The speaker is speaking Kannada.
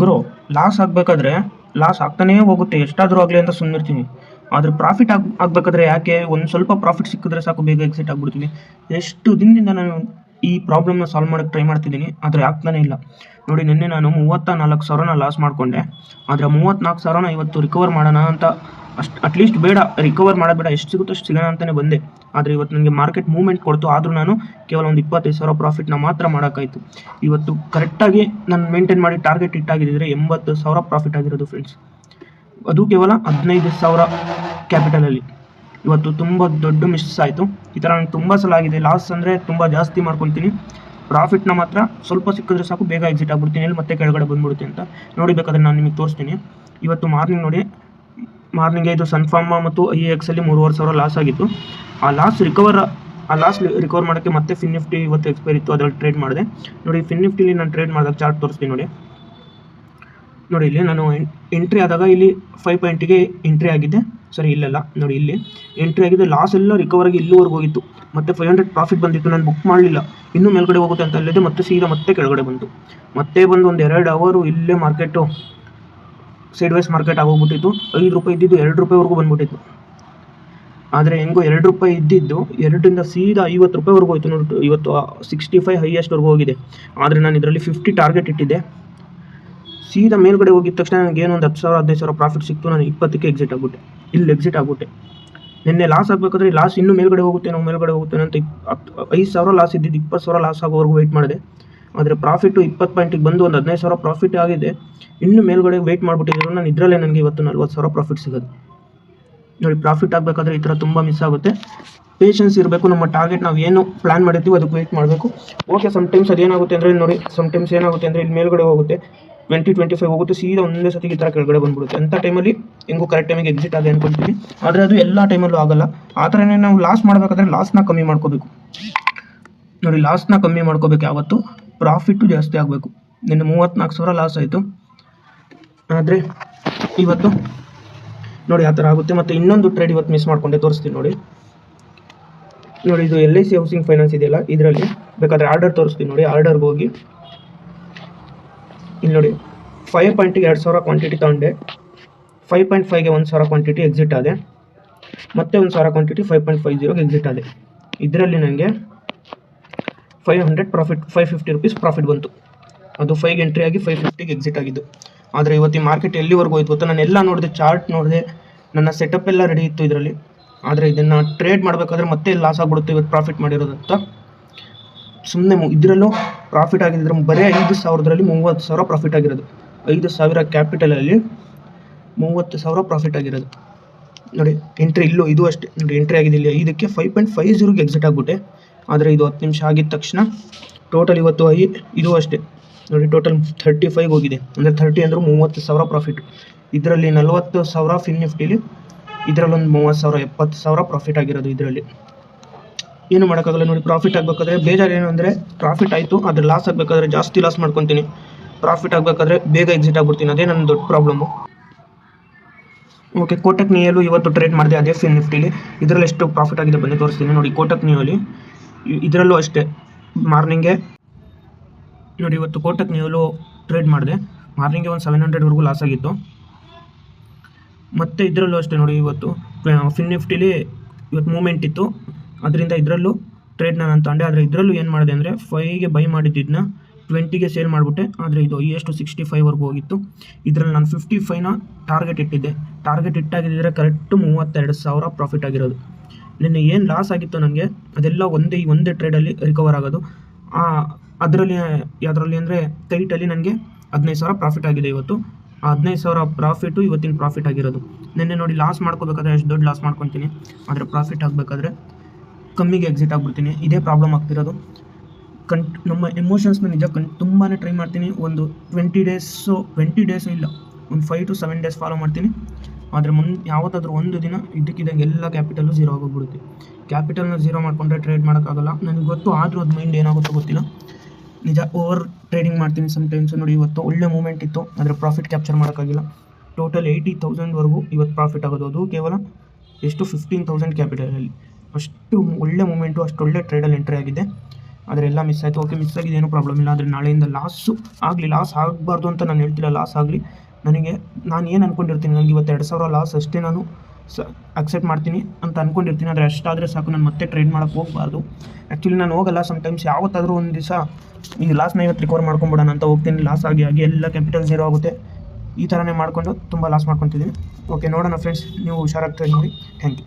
ಗುರು, ಲಾಸ್ ಆಗಬೇಕಾದ್ರೆ ಲಾಸ್ ಆಗ್ತಾನೇ ಹೋಗುತ್ತೆ, ಎಷ್ಟಾದರೂ ಆಗಲಿ ಅಂತ ಸುಮ್ಮನಿರ್ತೀವಿ. ಆದರೆ ಪ್ರಾಫಿಟ್ ಆಗಬೇಕಾದ್ರೆ ಯಾಕೆ ಒಂದು ಸ್ವಲ್ಪ ಪ್ರಾಫಿಟ್ ಸಿಕ್ಕಿದ್ರೆ ಸಾಕು, ಬೇಗ ಎಕ್ಸಿಟ್ ಆಗಿಬಿಡ್ತೀವಿ. ಎಷ್ಟು ದಿನದಿಂದ ನಾನು ಈ ಪ್ರಾಬ್ಲಮ್ನ ಸಾಲ್ವ್ ಮಾಡೋಕ್ಕೆ ಟ್ರೈ ಮಾಡ್ತಿದ್ದೀನಿ, ಆದರೆ ಆಗ್ತಾನೇ ಇಲ್ಲ. ನೋಡಿ, ನಿನ್ನೆ ನಾನು 34,000ನ ಲಾಸ್ ಮಾಡಿಕೊಂಡೆ. ಆದರೆ 34,000ನ ಇವತ್ತು ರಿಕವರ್ ಮಾಡೋಣ ಅಂತ ಅಟ್ಲೀಸ್ಟ್ ಬೇಡ, ರಿಕವರ್ ಮಾಡೋದು ಬೇಡ, ಎಷ್ಟು ಸಿಗುತ್ತೋ ಅಷ್ಟು ಸಿಗೋಣ ಅಂತಲೇ ಬಂದೆ. ಆದರೆ ಇವತ್ತು ನನಗೆ ಮಾರ್ಕೆಟ್ ಮೂವ್ಮೆಂಟ್ ಕೊಡ್ತು, ಆದರೂ ನಾನು ಕೇವಲ ಒಂದು 25,000 ಪ್ರಾಫಿಟ್ನ ಮಾತ್ರ ಮಾಡೋಕ್ಕಾಯಿತು. ಇವತ್ತು ಕರೆಕ್ಟಾಗಿ ನಾನು ಮೇಂಟೈನ್ ಮಾಡಿ ಟಾರ್ಗೆಟ್ ಇಟ್ಟಾಗಿದ್ದರೆ 80,000 ಪ್ರಾಫಿಟ್ ಆಗಿರೋದು ಫ್ರೆಂಡ್ಸ್. ಅದು ಕೇವಲ 15,000 ಕ್ಯಾಪಿಟಲಲ್ಲಿ. ಇವತ್ತು ತುಂಬ ದೊಡ್ಡ ಮಿಸ್ ಆಯಿತು. ಈ ಥರ ನನಗೆ ತುಂಬ ಸಲ ಆಗಿದೆ. ಲಾಸ್ ಅಂದರೆ ತುಂಬ ಜಾಸ್ತಿ ಮಾಡ್ಕೊತೀನಿ, ಪ್ರಾಫಿಟ್ನ ಮಾತ್ರ ಸ್ವಲ್ಪ ಸಿಕ್ಕಿದ್ರೆ ಸಾಕು, ಬೇಗ ಎಕ್ಸಿಟ್ ಆಗ್ಬಿಡ್ತೀನಿ, ಇಲ್ಲಿ ಮತ್ತೆ ಕೆಳಗಡೆ ಬಂದ್ಬಿಡುತ್ತೆ ಅಂತ. ನೋಡಿ, ಬೇಕಾದರೆ ನಾನು ನಿಮಗೆ ತೋರಿಸ್ತೀನಿ. ಇವತ್ತು ಮಾರ್ನಿಂಗ್ ನೋಡಿ, ಮಾರ್ನಿಂಗ್ಗೆ ಇದು ಸನ್ಫಾರ್ಮ ಮತ್ತು IEXಲ್ಲಿ 3,500 ಲಾಸ್ ಆಗಿತ್ತು. ಆ ಲಾಸ್ ರಿಕವರ್ ಮಾಡೋಕ್ಕೆ ಮತ್ತೆ ಫಿನ್ ನಿಫ್ಟಿ ಇವತ್ತು ಎಕ್ಸ್ಪೈರ್ ಇತ್ತು, ಅದರಲ್ಲಿ ಟ್ರೇಡ್ ಮಾಡಿದೆ. ನೋಡಿ, ಫಿನ್ ನಿಫ್ಟಿಲಿ ನಾನು ಟ್ರೇಡ್ ಮಾಡಿದಾಗ ಚಾರ್ಟ್ ತೋರಿಸ್ತೀನಿ. ನೋಡಿ ಇಲ್ಲಿ ನಾನು ಎಂಟ್ರಿ ಆದಾಗ ಇಲ್ಲಿ 5 ಪಾಯಿಂಟಿಗೆ ಎಂಟ್ರಿ ಆಗಿದೆ. ಸರಿ, ಇಲ್ಲೆಲ್ಲ ನೋಡಿ, ಇಲ್ಲಿ ಎಂಟ್ರಿ ಆಗಿದೆ. ಲಾಸ್ ಎಲ್ಲ ರಿಕವರ್ ಆಗಿ ಇಲ್ಲಿವರೆಗೂ ಹೋಗಿತ್ತು. ಮತ್ತೆ 500 ಪ್ರಾಫಿಟ್ ಬಂದಿತ್ತು. ನಾನು ಬುಕ್ ಮಾಡಲಿಲ್ಲ, ಇನ್ನೂ ಮೇಲ್ಗಡೆ ಹೋಗುತ್ತೆ ಅಂತ ಅಲ್ಲಿದೆ. ಮತ್ತೆ ಸೀದಾ ಮತ್ತೆ ಕೆಳಗಡೆ ಬಂತು. ಮತ್ತೆ ಬಂದು ಒಂದು 2 ಅವರ್ ಇಲ್ಲೇ ಮಾರ್ಕೆಟು ಸೈಡ್ ವೈಸ್ ಮಾರ್ಕೆಟ್ ಆಗೋಗ್ಬಿಟ್ಟಿತ್ತು. 5 ರೂಪಾಯಿ ಇದ್ದಿದ್ದು 2 ರೂಪಾಯಿವರೆಗೂ ಬಂದ್ಬಿಟ್ಟಿತ್ತು. ಆದರೆ ಹೆಂಗೋ 2 ರೂಪಾಯಿ ಇದ್ದಿದ್ದು 2ರಿಂದ ಸೀದಾ 50 ರೂಪಾಯಿವರೆಗೂ ಹೋಯಿತು. ನೋಡಿ, ಇವತ್ತು 65 ಹೈಯೆಸ್ಟ್ವರೆಗೂ ಹೋಗಿದೆ. ಆದರೆ ನಾನು ಇದರಲ್ಲಿ 50 ಟಾರ್ಗೆಟ್ ಇಟ್ಟಿದ್ದೆ. ಸೀದಾ ಮೇಲ್ಗಡೆ ಹೋಗಿದ ತಕ್ಷಣ ನನಗೇನು ಒಂದು 10,000 15,000 ಪ್ರಾಫಿಟ್ ಸಿಕ್ತು. ನಾನು 20ಕ್ಕೆ ಎಕ್ಸಿಟ್ ಆಗ್ಬಿಟ್ಟೆ. ಇಲ್ಲಿ ಎಕ್ಸಿಟ್ ಆಗ್ಬಿಟ್ಟೆ. ನಿನ್ನೆ ಲಾಸ್ ಆಗಬೇಕಾದ್ರೆ ಲಾಸ್ ಇನ್ನೂ ಮೇಲ್ಗಡೆ ಹೋಗುತ್ತೆ ಅಂತ 5,000 ಲಾಸ್ ಇದ್ದಿದ್ದು 20,000 ಲಾಸ್ ಆಗೋವರೆಗೂ ವೆಯ್ಟ್ ಮಾಡಿದೆ. ಆದರೆ ಪ್ರಾಫಿಟ್ಟು 20 ಪಾಯಿಂಟಿಗೆ ಬಂದು ಒಂದು 15,000 ಪ್ರಾಫಿಟ್ ಆಗಿದೆ. ಇನ್ನು ಮೇಲ್ಗಡೆ ವೆಯ್ಟ್ ಮಾಡಿಬಿಟ್ಟಿದ್ರು. ನಾನು ಇದರಲ್ಲೇ ನನಗೆ ಇವತ್ತು 40,000 ಪ್ರಾಫಿಟ್ ಸಿಗೋದು. ನೋಡಿ, ಪ್ರಾಫಿಟ್ ಆಗಬೇಕಾದ್ರೆ ಈ ಥರ ತುಂಬ ಮಿಸ್ ಆಗುತ್ತೆ. ಪೇಷನ್ಸ್ ಇರಬೇಕು. ನಮ್ಮ ಟಾರ್ಗೆಟ್ ನಾವು ಏನು ಪ್ಲ್ಯಾನ್ ಮಾಡಿರ್ತೀವಿ ಅದಕ್ಕೆ ವೆಯ್ಟ್ ಮಾಡಬೇಕು. ಓಕೆ, ಸಮ್ಟೈಮ್ಸ್ ಅದೇನಾಗುತ್ತೆ ಅಂದರೆ ನೋಡಿ, ಸಮ್ಟೈಮ್ಸ್ ಏನಾಗುತ್ತೆ ಅಂದರೆ ಇಲ್ಲಿ ಮೇಲ್ಗಡೆ ಹೋಗುತ್ತೆ 20-25 ಹೋಗುತ್ತೆ, ಸೀದಾ ಒಂದೇ ಸತಿಗೆ ಈ ಥರ ಕೆಳಗಡೆ ಬಂದ್ಬಿಡುತ್ತೆ. ಅಂಥ ಟೈಮಲ್ಲಿ ಹೆಂಗೂ ಕರೆಕ್ಟ್ ಟೈಮಿಗೆ ಎಕ್ಸಿಟ್ ಆಗಿ ಅಂದ್ಕೊಳ್ತೀವಿ. ಆದರೆ ಅದು ಎಲ್ಲ ಟೈಮಲ್ಲೂ ಆಗಲ್ಲ. ಆ ಥರನೇ ನಾವು ಲಾಸ್ ಮಾಡಬೇಕಾದ್ರೆ ಲಾಸ್ನ ಕಮ್ಮಿ ಮಾಡ್ಕೋಬೇಕು. ನೋಡಿ, ಲಾಸ್ನ ಕಮ್ಮಿ ಮಾಡ್ಕೋಬೇಕು. ಯಾವತ್ತು ಪ್ರಾಫಿಟ್ಟು ಜಾಸ್ತಿ ಆಗಬೇಕು. ನಿನ್ನೆ 34,000 ಲಾಸ್ ಆಯಿತು. ಆದರೆ ಇವತ್ತು ನೋಡಿ ಆ ಥರ ಆಗುತ್ತೆ. ಮತ್ತು ಇನ್ನೊಂದು ಟ್ರೇಡ್ ಇವತ್ತು ಮಿಸ್ ಮಾಡಿಕೊಂಡೆ, ತೋರಿಸ್ತೀನಿ ನೋಡಿ. ಇದು LIC ಹೌಸಿಂಗ್ ಫೈನಾನ್ಸ್ ಇದೆಯಲ್ಲ, ಇದರಲ್ಲಿ ಬೇಕಾದರೆ ಆರ್ಡರ್ ತೋರಿಸ್ತೀನಿ ನೋಡಿ. ಆರ್ಡರ್ಗೆ ಹೋಗಿ ಇಲ್ಲಿ ನೋಡಿ, 5 ಪಾಯಿಂಟಿಗೆ 2,000 ಕ್ವಾಂಟಿಟಿ ತಗೊಂಡೆ. 5.5ಗೆ 1,000 ಕ್ವಾಂಟಿಟಿ ಎಕ್ಸಿಟ್ ಆದೆ. ಮತ್ತೆ 1,000 ಕ್ವಾಂಟಿಟಿ 5.50ಗೆ ಎಕ್ಸಿಟ್ ಆದೆ. ಇದರಲ್ಲಿ ನನಗೆ 500 ಪ್ರಾಫಿಟ್, 550 ರೂಪೀಸ್ ಪ್ರಾಫಿಟ್ ಬಂತು. ಅದು 5ಗೆ ಎಂಟ್ರಿ ಆಗಿ 550ಗೆ ಎಕ್ಸಿಟ್ ಆಗಿದ್ದು. ಆದರೆ ಇವತ್ತು ಮಾರ್ಕೆಟ್ ಎಲ್ಲಿವರೆಗೂ ಹೋಯ್ತು ಗೊತ್ತಾ? ನಾನು ಎಲ್ಲ ನೋಡಿದೆ, ಚಾರ್ಟ್ ನೋಡಿದೆ, ನನ್ನ ಸೆಟಪ್ ಎಲ್ಲ ರೆಡಿ ಇತ್ತು ಇದರಲ್ಲಿ. ಆದರೆ ಇದನ್ನು ಟ್ರೇಡ್ ಮಾಡಬೇಕಾದ್ರೆ ಮತ್ತೆ ಲಾಸ್ ಆಗಿಬಿಡುತ್ತೆ ಇವತ್ತು ಪ್ರಾಫಿಟ್ ಮಾಡಿರೋದಂತ ಸುಮ್ಮನೆ ಇದರಲ್ಲೂ ಪ್ರಾಫಿಟ್ ಆಗಿದ್ದರೆ ಬರೀ 5,000ರಲ್ಲಿ 30,000 ಪ್ರಾಫಿಟ್ ಆಗಿರೋದು. 5,000 ಕ್ಯಾಪಿಟಲಲ್ಲಿ 30,000 ಪ್ರಾಫಿಟ್ ಆಗಿರೋದು. ನೋಡಿ, ಎಂಟ್ರಿ ಇಲ್ಲೂ ಇದು ಅಷ್ಟೇ. ನೋಡಿ, ಎಂಟ್ರಿ ಆಗಿದೆ ಇಲ್ಲಿ 5ಕ್ಕೆ 5.50ಗೆ ಎಕ್ಸಿಟ್ ಆಗಿಬಿಟ್ಟೆ. ಆದರೆ ಇದು 10 ನಿಮಿಷ ಆಗಿದ ತಕ್ಷಣ ಟೋಟಲ್ ಇವತ್ತು ಇದು ಅಷ್ಟೇ ನೋಡಿ, ಟೋಟಲ್ 35 ಹೋಗಿದೆ. ಅಂದರೆ 30 ಅಂದರೆ 30,000 ಪ್ರಾಫಿಟ್. ಇದರಲ್ಲಿ 40,000 ಫಿನ್ ನಿಫ್ಟಿಲಿ, ಇದರಲ್ಲೊಂದು 30,000, 70,000 ಪ್ರಾಫಿಟ್ ಆಗಿರೋದು. ಇದರಲ್ಲಿ ಏನು ಮಾಡೋಕ್ಕಾಗಲ್ಲ. ನೋಡಿ, ಪ್ರಾಫಿಟ್ ಆಗಬೇಕಾದ್ರೆ ಬೇಜಾರು ಏನು ಅಂದರೆ ಪ್ರಾಫಿಟ್ ಆಯಿತು, ಆದರೆ ಲಾಸ್ ಆಗಬೇಕಾದ್ರೆ ಜಾಸ್ತಿ ಲಾಸ್ ಮಾಡ್ಕೊತೀನಿ. ಪ್ರಾಫಿಟ್ ಆಗಬೇಕಾದ್ರೆ ಬೇಗ ಎಕ್ಸಿಟ್ ಆಗ್ಬಿಡ್ತೀನಿ. ಅದೇ ನನ್ನ ದೊಡ್ಡ ಪ್ರಾಬ್ಲಮ್ಮು. ಓಕೆ, ಕೋಟಕ್ ನಿಯಲು ಇವತ್ತು ಟ್ರೇಡ್ ಮಾಡಿದೆ, ಅದೇ ಫಿನ್ ನಿಫ್ಟಿಲಿ. ಇದರಲ್ಲಿ ಎಷ್ಟು ಪ್ರಾಫಿಟ್ ಆಗಿದೆ ಬನ್ನಿ ತೋರಿಸ್ತೀನಿ ನೋಡಿ. ಕೋಟಕ್ ನಿಯೋಲಿ ಇದರಲ್ಲೂ ಅಷ್ಟೇ ಮಾರ್ನಿಂಗ್ಗೆ ನೋಡಿ, ಇವತ್ತು ಕೋಟಕ್ ನಿಯೋಲು ಟ್ರೇಡ್ ಮಾಡಿದೆ. ಮಾರ್ನಿಂಗ್ಗೆ ಒಂದು 700ವರೆಗೂ ಲಾಸ್ ಆಗಿತ್ತು. ಮತ್ತು ಇದರಲ್ಲೂ ಅಷ್ಟೇ ನೋಡಿ, ಇವತ್ತು ಫಿನ್ ನಿಫ್ಟಿಲಿ ಇವತ್ತು ಮೂಮೆಂಟ್ ಇತ್ತು, ಅದರಿಂದ ಇದರಲ್ಲೂ ಟ್ರೇಡ್ನ ನಾನು ತಗೊಂಡೆ. ಆದರೆ ಇದರಲ್ಲೂ ಏನು ಮಾಡಿದೆ ಅಂದರೆ 5ಗೆ ಬೈ ಮಾಡಿದ್ದನ್ನ 20ಗೆ ಸೇಲ್ ಮಾಡಿಬಿಟ್ಟೆ. ಆದರೆ ಇದು ಎಷ್ಟು 65ವರೆಗೂ ಹೋಗಿತ್ತು. ಇದರಲ್ಲಿ ನಾನು 55ನ ಟಾರ್ಗೆಟ್ ಇಟ್ಟಿದ್ದೆ. ಟಾರ್ಗೆಟ್ ಇಟ್ಟಾಗಿದ್ದರೆ ಕರೆಕ್ಟು 32,000 ಪ್ರಾಫಿಟ್ ಆಗಿರೋದು. ನಿನ್ನೆ ಏನು ಲಾಸ್ ಆಗಿತ್ತು ನನಗೆ, ಅದೆಲ್ಲ ಒಂದೇ ಟ್ರೇಡಲ್ಲಿ ರಿಕವರ್ ಆಗೋದು. ಅದರಲ್ಲಿ ಯಾವುದರಲ್ಲಿ ಅಂದರೆ ಕೈಟಲ್ಲಿ ನನಗೆ 15,000 ಪ್ರಾಫಿಟ್ ಆಗಿದೆ ಇವತ್ತು. ಆ 15,000 ಪ್ರಾಫಿಟು ಇವತ್ತಿನ ಪ್ರಾಫಿಟ್ ಆಗಿರೋದು. ನಿನ್ನೆ ನೋಡಿ, ಲಾಸ್ ಮಾಡ್ಕೋಬೇಕಾದ್ರೆ ಎಷ್ಟು ದೊಡ್ಡ ಲಾಸ್ ಮಾಡ್ಕೊತೀನಿ, ಆದರೆ ಪ್ರಾಫಿಟ್ ಆಗಬೇಕಾದ್ರೆ ಕಮ್ಮಿಗೆ ಎಕ್ಸಿಟ್ ಆಗಿಬಿಡ್ತೀನಿ. ಇದೇ ಪ್ರಾಬ್ಲಮ್ ಆಗ್ತಿರೋದು. ನಮ್ಮ ಎಮೋಷನ್ಸ್ನ ನಿಜ ತುಂಬಾ ಟ್ರೈ ಮಾಡ್ತೀನಿ. ಒಂದು 20 ಡೇಸು ಇಲ್ಲ, ಒಂದು 5 to 7 ಡೇಸ್ ಫಾಲೋ ಮಾಡ್ತೀನಿ. ಆದರೆ ಯಾವತ್ತಾದರೂ ಒಂದು ದಿನ ಇದ್ದಕ್ಕಿದ್ದಂಗೆ ಎಲ್ಲ ಕ್ಯಾಪಿಟಲ್ಲು ಝೀರೋ ಆಗೋಗ್ಬಿಡುತ್ತೆ. ಕ್ಯಾಪಿಟಲ್ನ ಝೀರೋ ಮಾಡಿಕೊಂಡ್ರೆ ಟ್ರೇಡ್ ಮಾಡೋಕ್ಕಾಗಲ್ಲ. ನನಗೆ ಗೊತ್ತು, ಆದರೂ ಅದು ಮೈಂಡ್ ಏನಾಗುತ್ತೋ ಗೊತ್ತಿಲ್ಲ. ನಿಜ ಓವರ್ ಟ್ರೇಡಿಂಗ್ ಮಾಡ್ತೀನಿ ಸಮ್ಟೈಮ್ಸ್. ನೋಡಿ, ಇವತ್ತು ಒಳ್ಳೆ ಮೂಮೆಂಟ್ ಇತ್ತು, ಆದರೆ ಪ್ರಾಫಿಟ್ ಕ್ಯಾಪ್ಚರ್ ಮಾಡೋಕ್ಕಾಗಿಲ್ಲ. ಟೋಟಲ್ 80,000ವರೆಗೂ ಇವತ್ತು ಪ್ರಾಫಿಟ್ ಆಗೋದು. ಅದು ಕೇವಲ ಎಷ್ಟು 15,000 ಕ್ಯಾಪಿಟಲಲ್ಲಿ. ಅಷ್ಟು ಒಳ್ಳೆ ಮೂಮೆಂಟು, ಅಷ್ಟು ಒಳ್ಳೆ ಟ್ರೇಡಲ್ಲಿ ಎಂಟ್ರಿ ಆಗಿದೆ. ಆದರೆ ಎಲ್ಲ ಮಿಸ್ ಆಯಿತು. ಓಕೆ, ಮಿಸ್ ಆಗಿದೆ, ಏನೂ ಪ್ರಾಬ್ಲಮ್ ಇಲ್ಲ. ಆದರೆ ನಾಳೆಯಿಂದ ಲಾಸ್ ಆಗಬಾರ್ದು ಅಂತ ನಾನು ಹೇಳ್ತಿಲ್ಲ. ಲಾಸ್ ಆಗಲಿ, ನಾನು ಏನು ಅಂದ್ಕೊಂಡಿರ್ತೀನಿ, ನನಗೆ ಇವತ್ತು 2,000 ಲಾಸ್ ಅಷ್ಟೇ ನಾನು ಅಕ್ಸೆಪ್ಟ್ ಮಾಡ್ತೀನಿ ಅಂತ ಅಂದ್ಕೊಂಡಿರ್ತೀನಿ. ಆದರೆ ಅಷ್ಟಾದರೆ ಸಾಕು, ನಾನು ಮತ್ತೆ ಟ್ರೇಡ್ ಮಾಡೋಕ್ಕೆ ಹೋಗಬಾರ್ದು. ಆ್ಯಕ್ಚುಲಿ ನಾನು ಹೋಗಲ್ಲ. ಸಮ್ಟೈಮ್ಸ್ ಯಾವತ್ತಾದರೂ ಒಂದು ದಿವಸ ಈ ಲಾಸ್ನ ಇವತ್ತು ರಿಕವರ್ ಮಾಡ್ಕೊಂಬಿಡೋಣ ಅಂತ ಹೋಗ್ತೀನಿ. ಲಾಸ್ ಆಗಿ ಎಲ್ಲ ಕ್ಯಾಪಿಟಲ್ ಝೀರೋ ಆಗುತ್ತೆ. ಈ ಥರನೇ ಮಾಡಿಕೊಂಡು ತುಂಬ ಲಾಸ್ ಮಾಡ್ಕೊತಿದ್ದೀನಿ. ಓಕೆ, ನೋಡೋಣ ಫ್ರೆಂಡ್ಸ್, ನೀವು ಹುಷಾರಾಗಿ ಟ್ರೇಡ್ ಮಾಡಿ. Thank you.